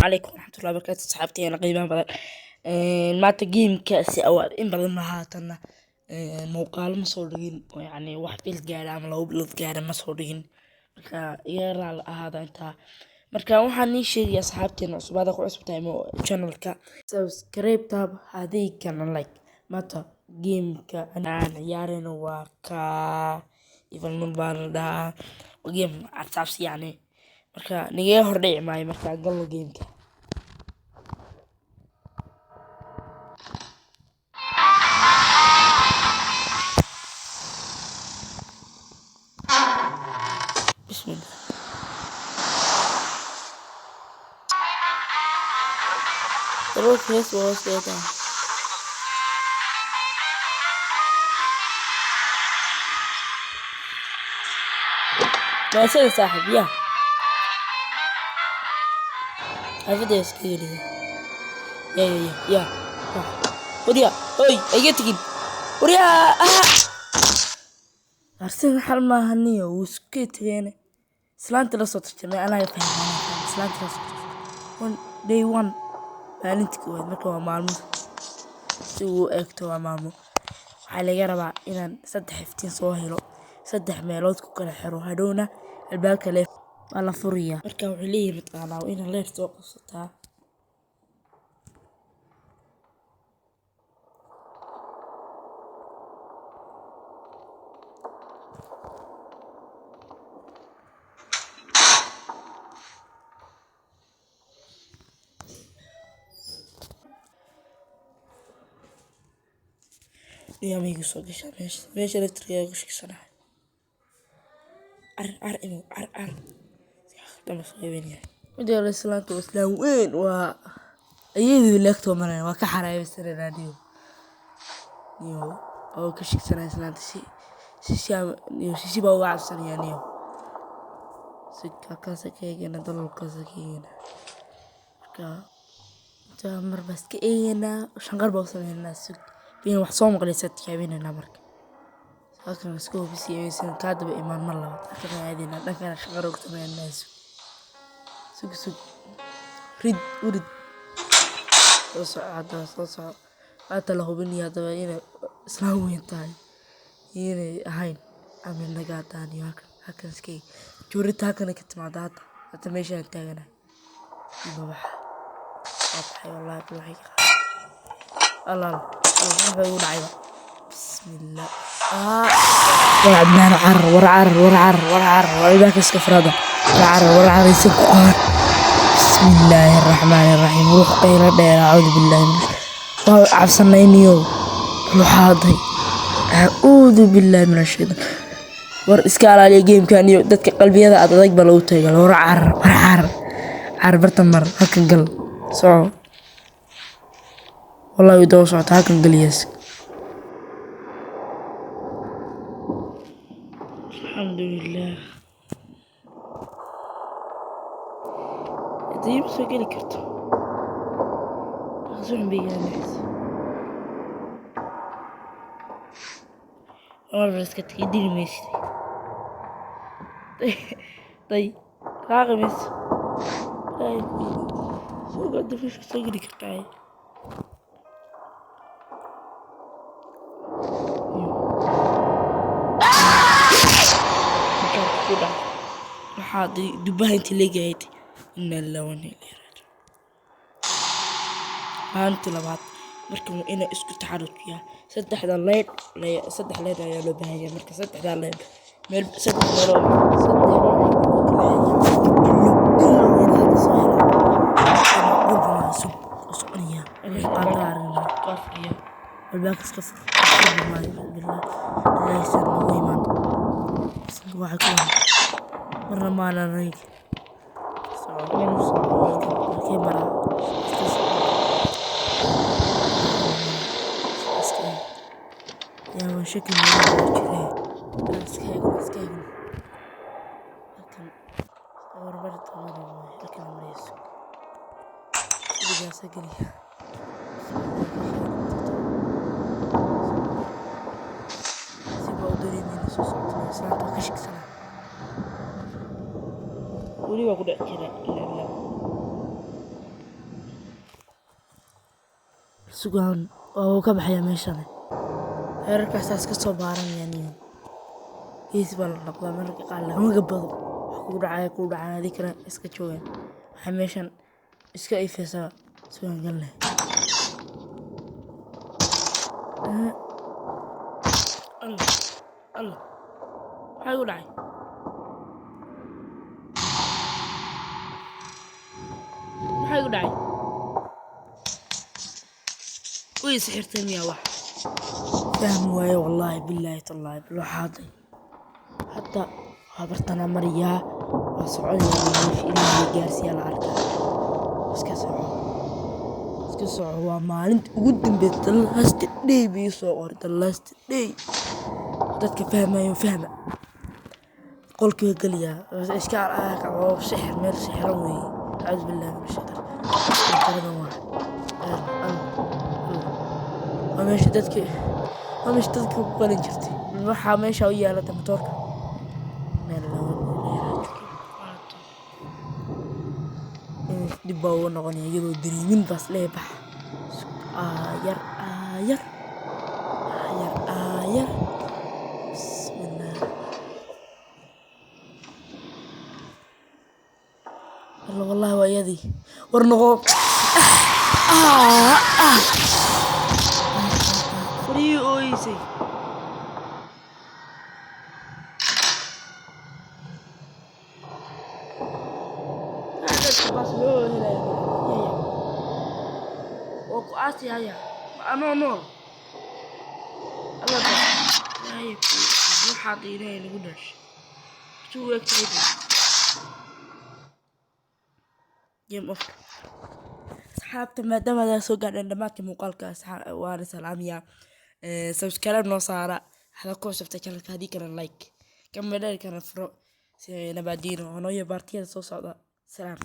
عليكم ورحمة الله وبركاته صحابتي أنا قيمة بدل maanta geemkaasi awaad in badan ma haatana muuqaalo ma soo dhigin oo yacni wax bil gaara ama 2 bilood gaara ma soo dhigin marka iga raali ahaada intaa marka waxaan ii sheegay asxaabteena cusubada ku cusubtahay channelka subscribe tab hadii kana like maanta geemka aan ciyaarayno waa ka even baan game asxaabsi yani marka niga hordhici maayo marka galno geemka بسم الله روح فيس واسيتا ما يصير صاحب يا هذا يسكيلي يا وريا اوي ايتكين وريا أرسل حل ما هنيه وسكيت يعني سلانت لصوت الجميع أنا يفهم سلانت لصوت one day one maalintii koowaad marka waa maalmo si uu eegto waa maalmo waxaa laga rabaa inaan 3 iftiin soo helo 3 meelood ku kala xiro hadhowna albaabka leef waa la furiyaa marka wuxuu leeyahay mataqaanaa inaan leef soo qabsataa يا ميجو صوتش ماشي الكتريا وش كسرها إنه تم صايبين يعني مدير الإسلام والإسلام وين أيدي اللي مرة وكحرة بس راديو نيو أو كشك سنة إسلام شي بوا عصر يعني سكة كاسكية أنا ضل كاسكية مر بس كأينا شنقر بوصل الناس بين وحصوم قليسات كابين النمرك هكذا مسكوه بسياسة كاتب إيمان مرة أكثر هذه نحن شغل وقت من الناس سوق رد صعد حتى له بني هذا هنا إسلامي تاعي هنا هاين عمل نجات تاني هكذا سكي جورت هكذا كنت مع داتا أتمشى نتاعنا بروح أضحي والله بروحي الله يقول عيبة بسم الله ورعبنا ورعر ويباك اسكفرادة ورعر يسيب قهر بسم الله الرحمن الرحيم روح قيرة دير أعوذ بالله من عفصنا إنيو روح هاضي أعوذ بالله من الشيطان اسكال علي جيم كان يوددك قلبي هذا أتضيق بلوتي قال ورعر عربرت المر هكا قل صعو والله يدور صوت هكا قل يسك الحمد لله طيب سوق لي كرتون خزون بيا نحس والله بس كنت يديني ماشي طيب راغمس طيب سوق قد فيش سوق لي كرتون حاضي دبها انت اللي جايتي إن اللون اللي راجع هانت لبعض مركم إنا اسكو تحرك فيها 3 ليل يا 3 ليل يا لو بهاي مركم 3 ليل ميل 3 ليل الباكس كفر بالله الله يسلمك ويمان واحد مرة ما أنا ريك الكاميرا يا شكل اسكي لكن اور برد ما لكن مريس بجا سجلي سيبوا دوري من صوت سنة كشك سنة ولي وقول كذا لا sugaan oo ka baxaya meeshan heerarkaas ka soo baaranayaan geesi baa la noqdaa mararka qaar lagama gabado wax ku dhacaya adii kana iska joogaan waxay meeshan iska ifaysaa sugaan gal leh الله maxaa igu dhacay maxaa igu dhacay way sixirtay miyaa wax fahmi waaye wallaahi billaahi tallaahi bal waxaaday hadda waa bartana mariyaa waa soconayaa meesha ilaahay gaarsiiyaa la arkaa iska soco waa maalinta ugu dambeysa the last day bii soo qoray the last day dadka fahmayo fahma qolkii galiyaa iska arka oo sixir meel sixiran weeye acuudu billaahi min ashaytaan waa meesha dadka ku qalin jirtay waxaa meesha u yaalata matoorka meel dib baa uga noqonaya iyadoo dareemin baas lee baxa aayar bismillah والله ويدي ورنغو فري اويسي بس لو هنا يا وكو اسي هيا انا نو الله هاي waxaad ilaahay lagu dhashay suu waqtiga game of asxaabta maadaama aad soo gaadheen dhamaadka muuqaalka waana salaamiya subscribe noo saara hada ku cusubta channelka hadii kana like kamera kana furo si nabadiino oo noo yabartiyada soo socda salaam